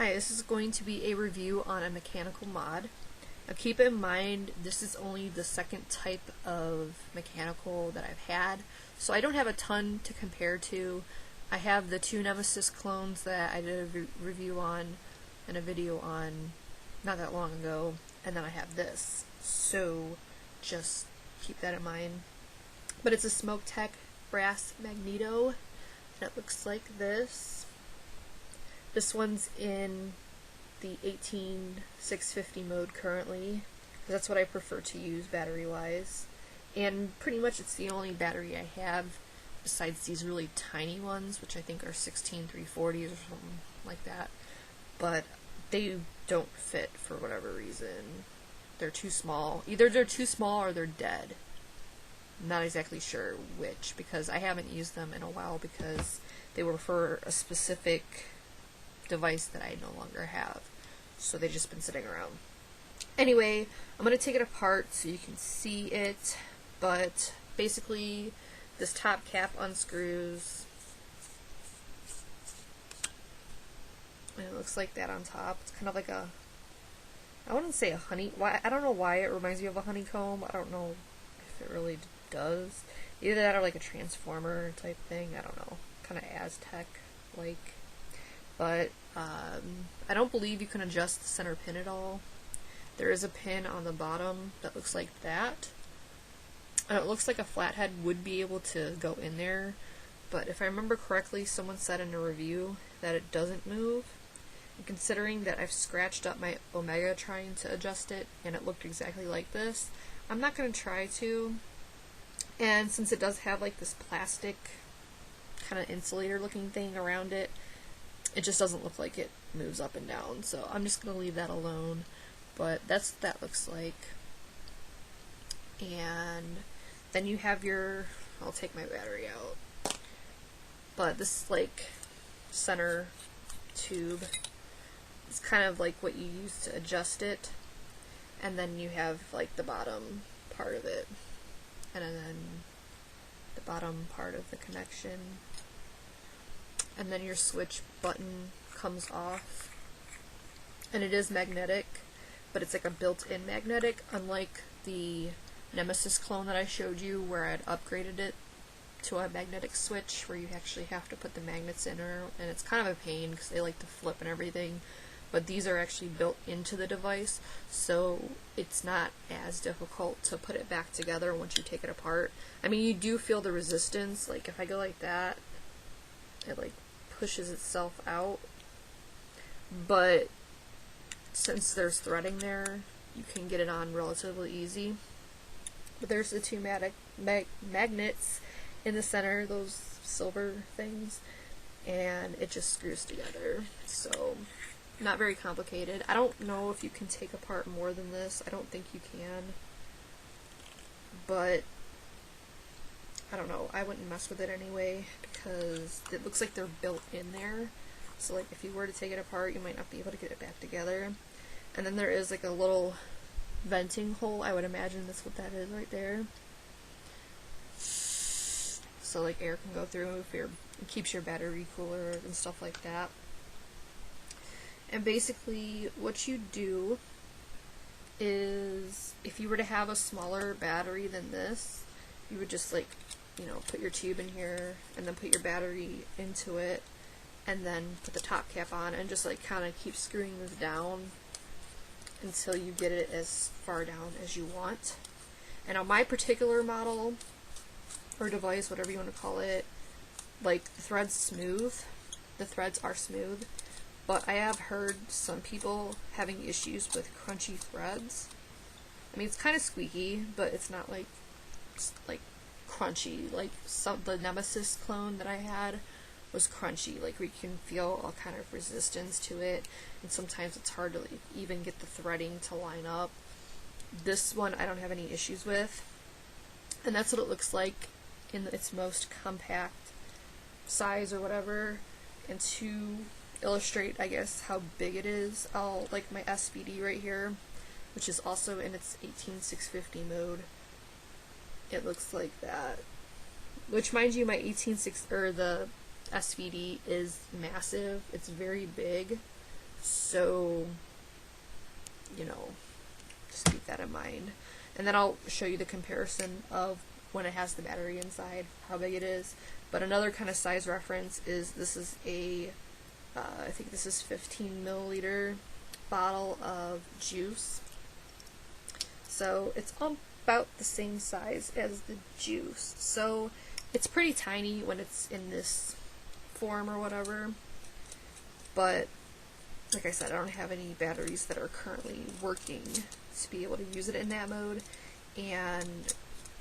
Hi, this is going to be a review on a mechanical mod. Now keep in mind, this is only the second type of mechanical that I've had, so I don't have a ton to compare to. I have the two Nemesis clones that I did a review on and a video on not that long ago, and then I have this, so just keep that in mind. But it's a SmokTech Magneto, and it looks like this. This one's in the 18650 mode currently, because that's what I prefer to use battery-wise. And pretty much it's the only battery I have, besides these really tiny ones, which I think are 16340s or something like that. But they don't fit for whatever reason. They're too small. Either they're too small or they're dead. I'm not exactly sure which, because I haven't used them in a while because they were for a specific device that I no longer have, so they've just been sitting around. Anyway, I'm going to take it apart so you can see it, but basically this top cap unscrews, and it looks like that on top. It's kind of like a, I wouldn't say a I don't know why it reminds me of a honeycomb. I don't know if it really does. Either that or like a transformer type thing, I don't know, kind of Aztec like. But I don't believe you can adjust the center pin at all. There is a pin on the bottom that looks like that. And it looks like a flathead would be able to go in there, but if I remember correctly, someone said in a review that it doesn't move. And considering that I've scratched up my Omega trying to adjust it, and it looked exactly like this, I'm not going to try to. And since it does have like this plastic kind of insulator looking thing around it, it just doesn't look like it moves up and down, so I'm just going to leave that alone. But that's what that looks like. And then you have your, I'll take my battery out, but this like center tube is kind of like what you use to adjust it, and then you have like the bottom part of it, and then the bottom part of the connection. And then your switch button comes off, and it is magnetic, but it's like a built-in magnetic, unlike the Nemesis clone that I showed you where I'd upgraded it to a magnetic switch where you actually have to put the magnets in her, and it's kind of a pain because they like to flip and everything, but these are actually built into the device, so it's not as difficult to put it back together once you take it apart. I mean, you do feel the resistance, like if I go like that, it like pushes itself out, but since there's threading there, you can get it on relatively easy. But there's the two magnets in the center, those silver things, and it just screws together, so not very complicated. I don't know if you can take apart more than this. I don't think you can, but I don't know, I wouldn't mess with it anyway, because it looks like they're built in there, so like if you were to take it apart, you might not be able to get it back together. And then there is like a little venting hole, I would imagine that's what that is right there, so like air can go through if it keeps your battery cooler and stuff like that. And basically what you do is, if you were to have a smaller battery than this, you would just like, you know, put your tube in here and then put your battery into it and then put the top cap on and just like kind of keep screwing this down until you get it as far down as you want. And on my particular model or device, whatever you want to call it, like the threads are smooth, but I have heard some people having issues with crunchy threads. I mean, it's kind of squeaky, but it's not like crunchy, like the Nemesis clone that I had was crunchy, like where you can feel all kind of resistance to it, and sometimes it's hard to like, even get the threading to line up. This one I don't have any issues with, and that's what it looks like in its most compact size or whatever. And to illustrate, I guess, how big it is, I'll like my SVD right here, which is also in its 18650 mode. It looks like that, which, mind you, my the SVD is massive. It's very big So, you know, just keep that in mind. And then I'll show you the comparison of when it has the battery inside, how big it is. But another kind of size reference is this is a, I think this is 15 milliliter bottle of juice. So it's about the same size as the juice. So it's pretty tiny when it's in this form or whatever. But like I said, I don't have any batteries that are currently working to be able to use it in that mode. And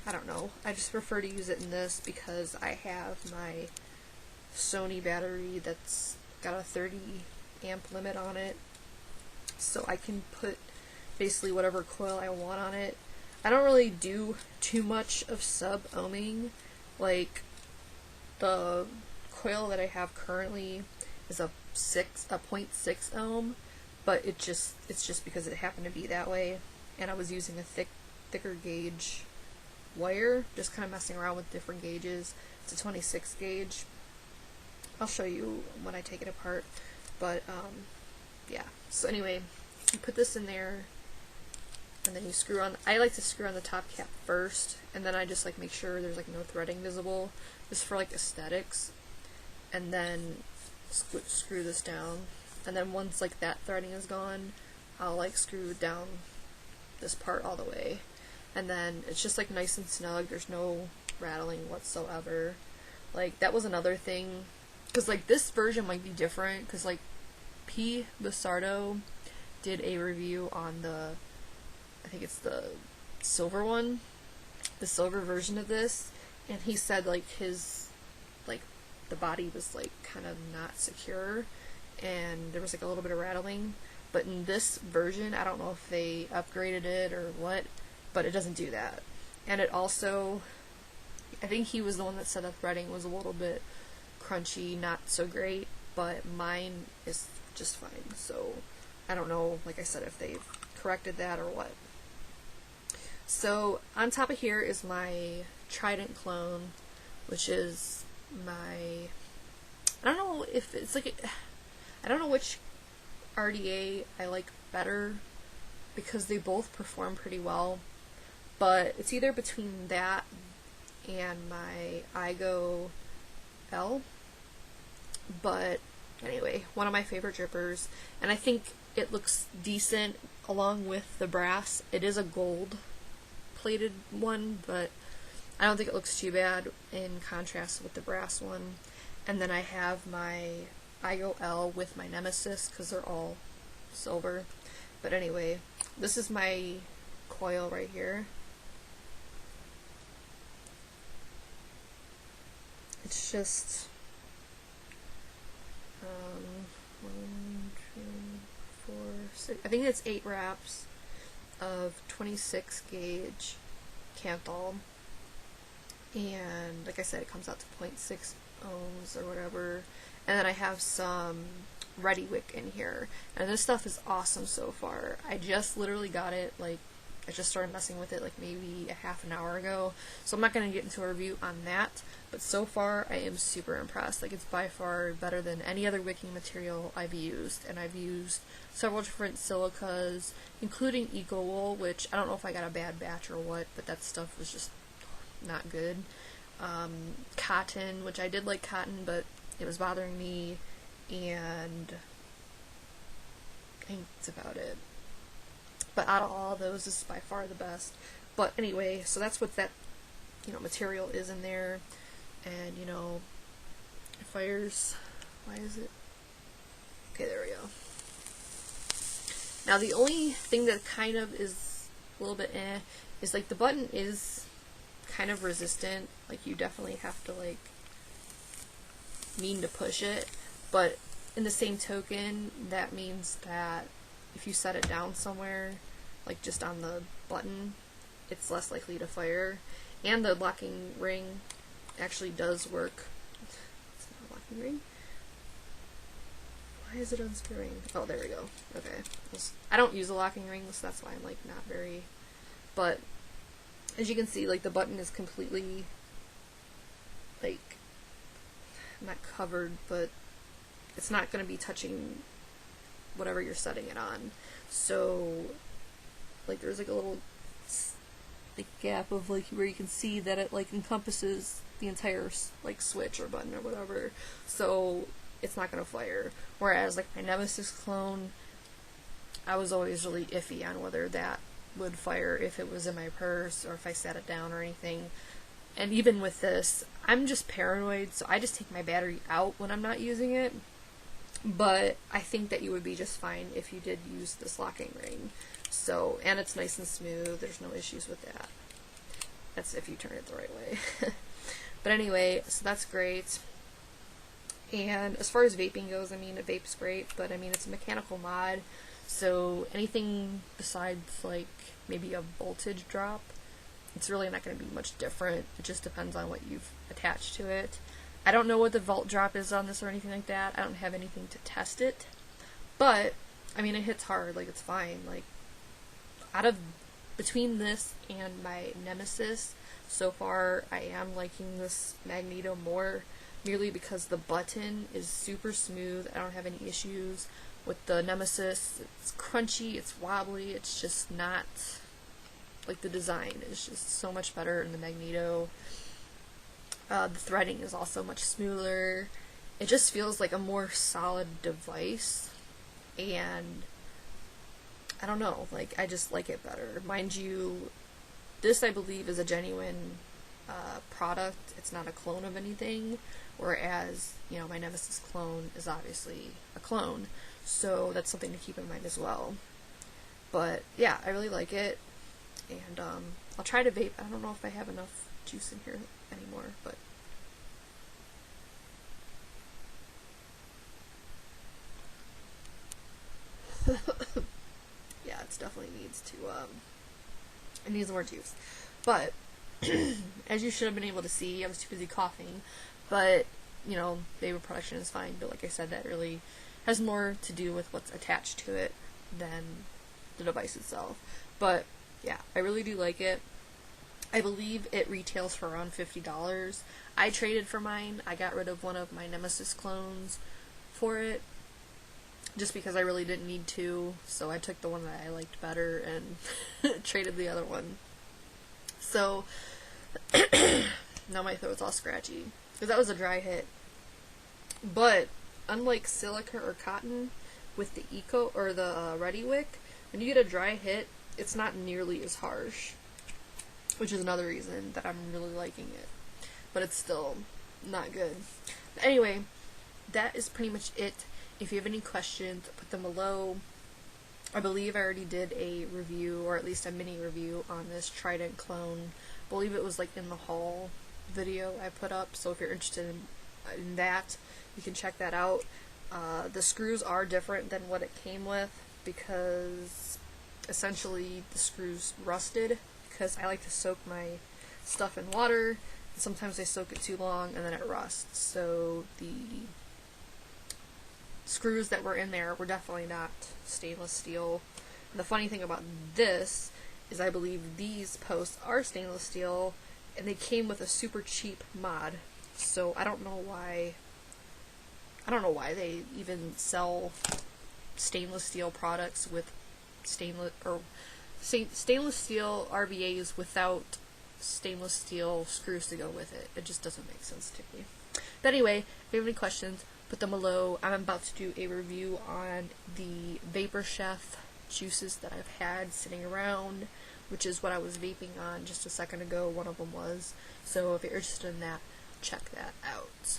I don't know, I just prefer to use it in this because I have my Sony battery that's got a 30 amp limit on it. So I can put basically whatever coil I want on it. I don't really do too much of sub-ohming. Like, the coil that I have currently is a 0.6 ohm, but it's just because it happened to be that way, and I was using a thicker gauge wire, just kind of messing around with different gauges. It's a 26 gauge. I'll show you when I take it apart, but yeah. So anyway, you put this in there, and then you screw on. I like to screw on the top cap first, and then I just like make sure there's like no threading visible, just for like aesthetics, and then screw this down. And then once like that threading is gone, I'll like screw down this part all the way, and then it's just like nice and snug. There's no rattling whatsoever. Like, that was another thing, because like this version might be different, because like P. Basardo did a review on the, I think it's the silver one, the silver version of this, and he said like his, like, the body was like kind of not secure, and there was like a little bit of rattling. But in this version, I don't know if they upgraded it or what, but it doesn't do that. And it also, I think he was the one that said the threading was a little bit crunchy, not so great, but mine is just fine. So I don't know, like I said, if they've corrected that or what. So on top of here is my Trident clone, which is my, I don't know if it's like, I don't know which RDA I like better, because they both perform pretty well, but it's either between that and my IGO L. But anyway, one of my favorite drippers, and I think it looks decent along with the brass. It is a gold plated one, but I don't think it looks too bad in contrast with the brass one. And then I have my IGO L with my Nemesis, because they're all silver. But anyway, this is my coil right here. It's just 1, 2, 4, 6. I think it's 8 wraps of 26 gauge Cannoli, and like I said, it comes out to 0.6 ohms or whatever. And then I have some Ready Wick in here, and this stuff is awesome so far. I just literally got it, like, I just started messing with it like maybe a half an hour ago, so I'm not going to get into a review on that, but so far I am super impressed. Like, it's by far better than any other wicking material I've used, and I've used several different silicas, including EcoWool, which I don't know if I got a bad batch or what, but that stuff was just not good. Cotton, which I did like cotton, but it was bothering me, and I think that's about it. But out of all those, this is by far the best. But anyway, so that's what that, you know, material is in there. And, you know, it fires. Why is it? Okay, there we go. Now, the only thing that kind of is a little bit is, like, the button is kind of resistant. Like, you definitely have to, like, mean to push it. But in the same token, that means that if you set it down somewhere, like just on the button, it's less likely to fire. And the locking ring actually does work. It's not a locking ring. Why is it unscrewing? Oh, there we go. Okay. I don't use a locking ring, so that's why I'm like not very... But as you can see, like the button is completely, like, not covered, but it's not going to be touching whatever you're setting it on. So like there's like a little like gap of like where you can see that it like encompasses the entire like switch or button or whatever, so it's not gonna fire. Whereas like my Nemesis clone, I was always really iffy on whether that would fire if it was in my purse or if I sat it down or anything. And even with this, I'm just paranoid, so I just take my battery out when I'm not using it. But I think that you would be just fine if you did use this locking ring. So, and it's nice and smooth, there's no issues with that. That's if you turn it the right way. But anyway, so that's great. And as far as vaping goes, I mean, a vape's great, but I mean, it's a mechanical mod, so anything besides like maybe a voltage drop, it's really not going to be much different. It just depends on what you've attached to it. I don't know what the volt drop is on this or anything like that. I don't have anything to test it. But, I mean, it hits hard. Like, it's fine. Like, between this and my Nemesis, so far I am liking this Magneto more, merely because the button is super smooth. I don't have any issues with the Nemesis. It's crunchy, it's wobbly, it's just not, like, the design is just so much better in the Magneto. The threading is also much smoother. It just feels like a more solid device, and I don't know, like, I just like it better. Mind you, this I believe is a genuine product. It's not a clone of anything, whereas, you know, my Nemesis clone is obviously a clone, so that's something to keep in mind as well. But yeah, I really like it, and I'll try to vape. I don't know if I have enough juice in here anymore, but yeah, it definitely needs to it needs more juice. But as you should have been able to see, I was too busy coughing, but you know, vapor production is fine, but like I said, that really has more to do with what's attached to it than the device itself. But yeah, I really do like it. I believe it retails for around $50. I traded for mine. I got rid of one of my Nemesis clones for it, just because I really didn't need to, so I took the one that I liked better and traded the other one. So, now my throat's all scratchy, because that was a dry hit. But, unlike silica or cotton, with the Eco, or the Ready Wick, when you get a dry hit, it's not nearly as harsh, which is another reason that I'm really liking it. But it's still not good. But anyway, that is pretty much it. If you have any questions, put them below. I believe I already did a review, or at least a mini review, on this Trident clone. I believe it was like in the haul video I put up, so if you're interested in that, you can check that out. The screws are different than what it came with, because essentially the screws rusted, because I like to soak my stuff in water, and sometimes I soak it too long and then it rusts. So the screws that were in there were definitely not stainless steel. And the funny thing about this is I believe these posts are stainless steel, and they came with a super cheap mod. So I don't know why they even sell stainless steel products with stainless steel RVAs without stainless steel screws to go with it. It just doesn't make sense to me. But anyway, if you have any questions, put them below. I'm about to do a review on the Vapor Chef juices that I've had sitting around, which is what I was vaping on just a second ago. One of them was. So if you're interested in that, check that out.